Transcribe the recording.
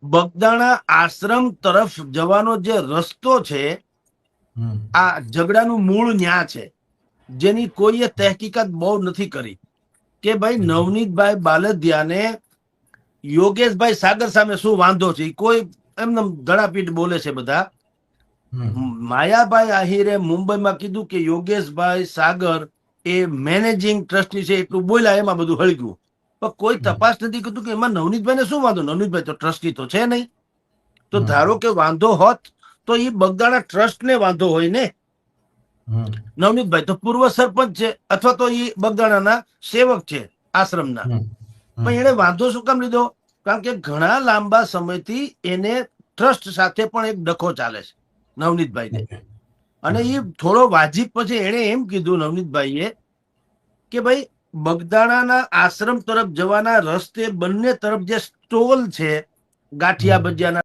બગદાણા આશ્રમ તરફ જવાનો જે રસ્તો છે, આ ઝઘડાનું મૂળ ન્યા છે, જેની કોઈએ તહેકીકાત બહુ નથી કરી કે ભાઈ નવનીતભાઈ બાલદિયાને યોગેશભાઈ સાગર સામે શું વાંધો છે. કોઈ એમને ધડાપીટ બોલે છે બધા. માયાભાઈ આહિરે મુંબઈમાં કીધું કે યોગેશભાઈ સાગર એ મેનેજિંગ ટ્રસ્ટી છે એટલું બોલ્યા, એમાં બધું હળગ્યું. પણ કોઈ તપાસ નથી કરતું કે એમાં નવનીતભાઈને શું વાંધો. નવનીતભાઈ તો ટ્રસ્ટી તો છે નહીં. તો ધારો કે વાંધો હોત તો એ બગદાણા ટ્રસ્ટને વાંધો હોય ને. નવનીતભાઈ તો પૂર્વ સરપંચ છે, અથવા તો એ બગદાણાના સેવક છે આશ્રમના. પણ એને વાંધો શું કામ લીધો? કારણ કે ઘણા લાંબા સમયથી એને ટ્રસ્ટ સાથે પણ એક ડખો ચાલે છે નવનીતભાઈને. અને એ થોડો વાજીબ પછી એને એમ કીધું નવનીતભાઈએ કે ભાઈ બગદાણાના આશ્રમ તરફ જવાના રસ્તે બંને તરફ જે સ્ટોલ છે ગાંઠિયા ભજીયાના